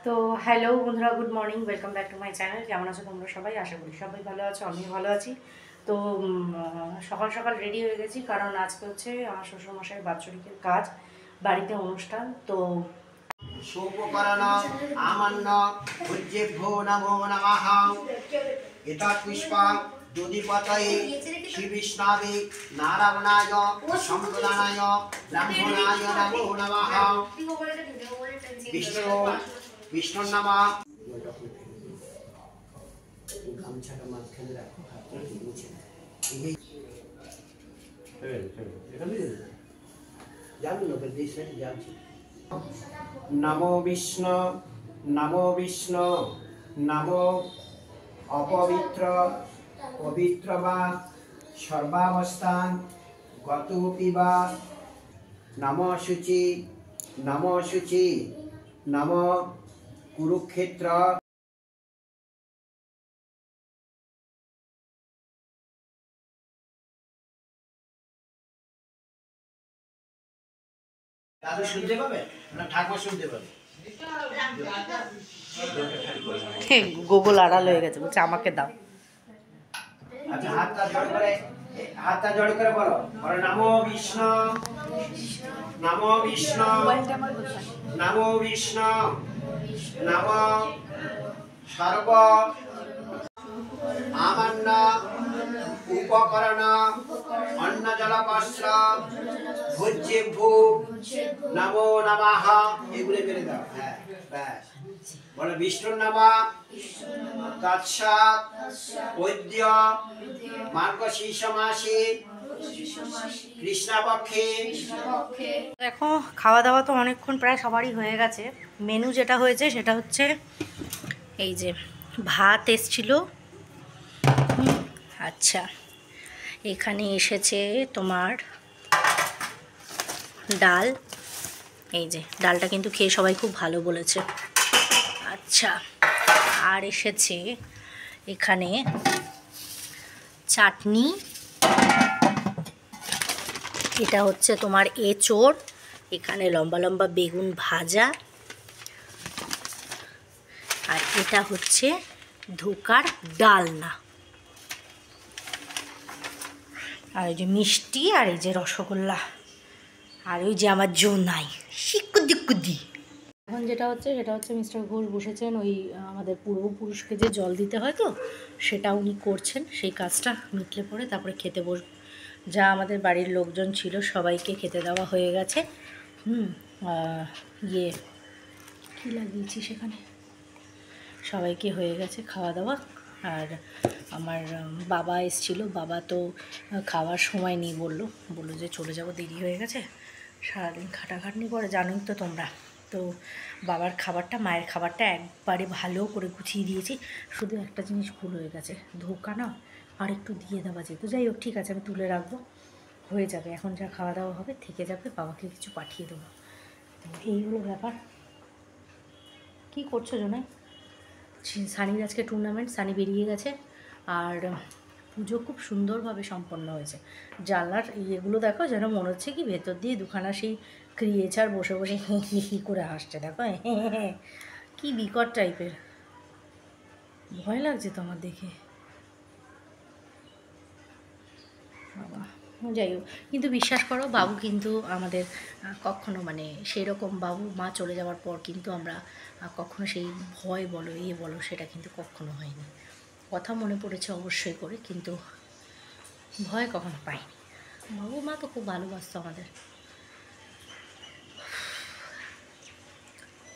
তো হ্যালো বন্ধুরা, good morning, welcome back to my channel. কেমন আছো তোমরা সবাই? আশা করি সবাই ভালো আছো, আমিও ভালো আছি। তো সকাল সকাল রেডি হয়ে গেছি, কারণ আজকে হচ্ছে আমার শ্বশুরমশাইয়ের বাৎসরিকের কাজ, বাড়িতে অনুষ্ঠান। তো সোপকরণ আমান্য ভুজ্যেভ্যো নমো নমঃ। এতৎ পুষ্পং দধিপতয়ে শ্রীবিষ্ণবে নারায়ণায় সম্প্রদানায় ব্রাহ্মণায় নমো নমঃ। বিষ্ণুর নাম। গামছাটা মাঝখানে রাখো, হাতটা মুছে জানো না তো দেশ যাচ্ছি। নমো বিষ্ণু নমো বিষ্ণু নমো অপবিত্র পবিত্র বা সর্বাবস্থান গতোপি বা নমো শুচি নমো কুরুক্ষেত্র। দাদু শুনতে পাবে না? ঠাকুমা শুনতে পাবে? গুগল আড়াল হয়ে গেছে, বলছে আমাকে দাও। আচ্ছা, হাতটা জোড় করে বলো, নমো বিষ্ণু নমো বিষ্ণু নমো বিষ্ণু নমো সর্ব আমান্য উপকরণ অন্ন জলপস্ত্র ভোজ্যেভ্যো নমো নমঃ। এগুলো বেড়ে দাও। হ্যাঁ, ব্যাস। বলো বিষ্ণুর নাম তৎসৎ বৈদ্য মার্গশীর্ষ মাসে কৃষ্ণপক্ষে। দেখো, খাওয়া দাওয়া তো অনেকক্ষণ প্রায় সবারই হয়ে গেছে। মেনু যেটা হয়েছে সেটা হচ্ছে এই যে ভাত এসছিল। আচ্ছা, এখানে এসেছে তোমার ডাল। এই যে ডালটা কিন্তু খেয়ে সবাই খুব ভালো বলেছে। আচ্ছা, আর এসেছে এখানে চাটনি। এটা হচ্ছে তোমার এঁচোড়। এখানে লম্বা লম্বা বেগুন ভাজা। আর এটা হচ্ছে ধোকার ডালনা। আর এই যে মিষ্টি, আর এই যে রসগোল্লা, আর ওই যে আমার জোনাই শিকুদি। এখন যেটা হচ্ছে সেটা হচ্ছে মিস্টার ঘোষ বসেছেন ওই আমাদের পূর্বপুরুষকে যে জল দিতে হয়, তো সেটা উনি করছেন। সেই কাজটা মিটলে পরে তারপরে খেতে বসবো। যা আমাদের বাড়ির লোকজন ছিল সবাইকে খেতে দেওয়া হয়ে গেছে। ইয়ে কী লাগিয়েছি সেখানে, সবাইকে হয়ে গেছে খাওয়া দাওয়া। আর আমার বাবা এসেছিলো, বাবা তো খাওয়ার সময় নেই, বললো যে চলে যাব, দেরি হয়ে গেছে। সারাদিন খাটাখাটনি করে, জানোই তো তোমরা। তো বাবার খাবারটা, মায়ের খাবারটা একবারে ভালো করে গুছিয়ে দিয়েছি। শুধু একটা জিনিস ভুল হয়ে গেছে, ধোকা না আর একটু দিয়ে দেওয়া যেত। যাই হোক, ঠিক আছে, আমি তুলে রাখবো, হয়ে যাবে। এখন যা খাওয়া দাওয়া হবে থেকে যাবে, বাবাকে কিছু পাঠিয়ে দেবো। তো এই হলো ব্যাপার। কী করছো জোনাই? সানির আজকে টুর্নামেন্ট, সানি বেরিয়ে গেছে। আর পুজো খুব সুন্দরভাবে সম্পন্ন হয়েছে। জানলার ইয়েগুলো দেখো, যেন মনে হচ্ছে কি ভেতর দিয়ে দুখানা সেই ক্রিয়েচার বসে বসে হি করে হাসছে। দেখো, কি বিকট টাইপের, ভয় লাগছে তো আমার দেখে। বাবা, যাই হোক, কিন্তু বিশ্বাস করো, বাবু কিন্তু আমাদের কখনো, মানে সেই রকম বাবু মা চলে যাওয়ার পর কিন্তু আমরা কখনো সেই ভয় বলো বলো সেটা কিন্তু কখনো হয়নি। কথা মনে পড়েছে অবশ্যই করে, কিন্তু ভয় কখনো পাইনি। বাবু মা তো খুব ভালোবাসতো আমাদের।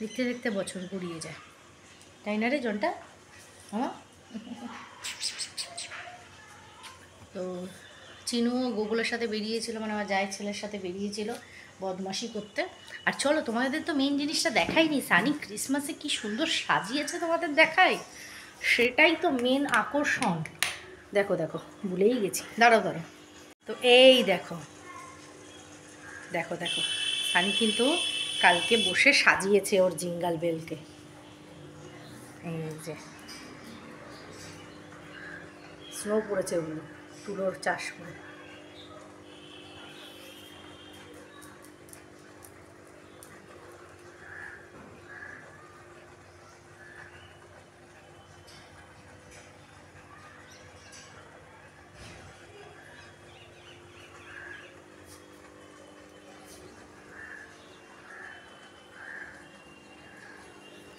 দেখতে দেখতে বছর গড়িয়ে যায়, তাই না রে জনটা? হ্যাঁ। তো চিনু গোকুলের সাথে বেরিয়েছিল, মানে আমার জায়ের ছেলের সাথে বেরিয়েছিল বদমাশি করতে। আর চলো, তোমাদের তো মেন জিনিসটা দেখাইনি, সানি ক্রিসমাসে কি সুন্দর সাজিয়েছে, তোমাদের দেখাই। সেটাই তো মেন আকর্ষণ। দেখো দেখো, ভুলেই গেছি, দাঁড়াও। তো এই দেখো দেখো দেখো, সানি কিন্তু কালকে বসে সাজিয়েছে ওর জিঙ্গাল বেলকে। এই যে স্নো পড়েছে, ওগুলো তুলোর চাষ করে।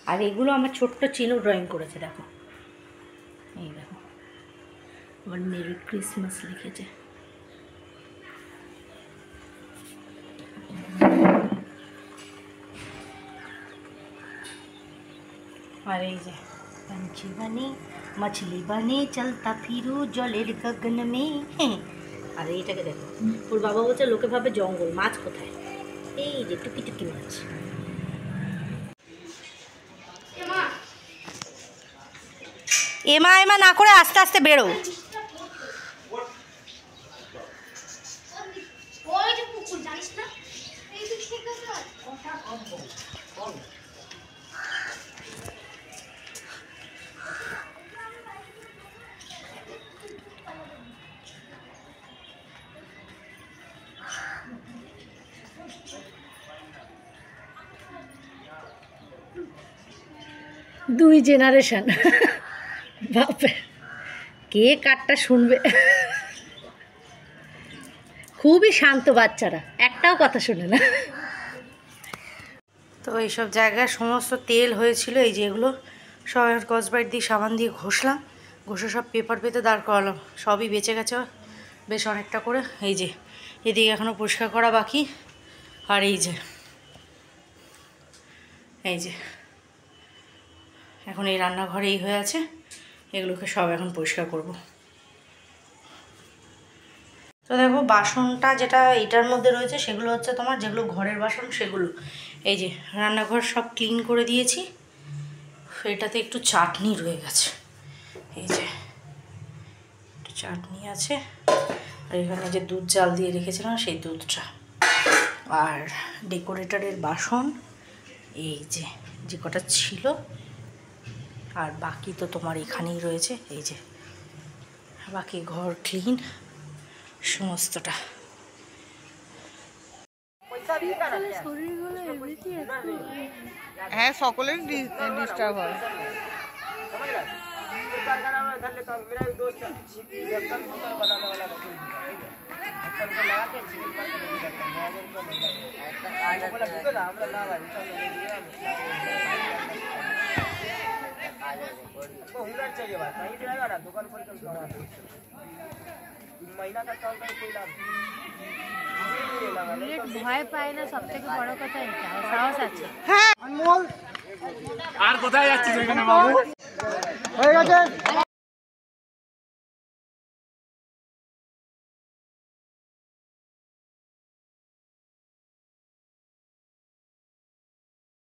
আর এগুলো আমার ছোট্ট চিনু ড্রয়িং করেছে, দেখো এই দেখো আমার মেরি ক্রিসমাস লিখেছে। আর এই যে पंछी बने मछली बने चलता फिरू जलेर गगन में। আর এইটাকে দেখো, ওর বাবা বলছে লোকে ভাবে জঙ্গল, মাছ কোথায়? এই যে টুকি টুকি মাছ। এমা এমা না করে আস্তে আস্তে বেরো। দুই জেনারেশন, বাপরে কে কারটা শুনবে। খুবই শান্ত বাচ্চারা, একটাও কথা শোনে না। তো এইসব জায়গায় সমস্ত তেল হয়েছিল, এই যে এগুলো সব স্কচব্রাইট দিয়ে সাবান দিয়ে ঘষলাম, ঘষে সব পেপার পেতে দাঁড় করালাম, সবই বেঁচে গেছে বেশ অনেকটা করে। এই যে এদিকে এখনও পরিষ্কার করা বাকি। আর এই যে এখন এই রান্নাঘরে এই হয়ে আছে, এগুলোকে সব এখন পরিষ্কার করব। তো দেখো বাসনটা যেটা এটার মধ্যে রয়েছে সেগুলো হচ্ছে তোমার যেগুলো ঘরের বাসন সেগুলো। এই যে রান্নাঘর সব ক্লিন করে দিয়েছি। এটাতে একটু চাটনি রয়ে গেছে, এই যে একটু চাটনি আছে। আর এখানে যে দুধ জাল দিয়ে রেখেছিলাম সেই দুধটা। আর ডেকোরেটরের বাসন এই যে কটা ছিল, আর বাকি তো তোমার এখানেই রয়েছে। এই যে বাকি ঘর ক্লিন সমস্তটা। হ্যাঁ সকলের ডিস্টার্ব হয়। ভয় পায় না, সব থেকে বড় কথা এটা, সাহস আছে। হ্যাঁ আর কোথায় যাচ্ছিস এখানে বাবু? হয়ে গেছে।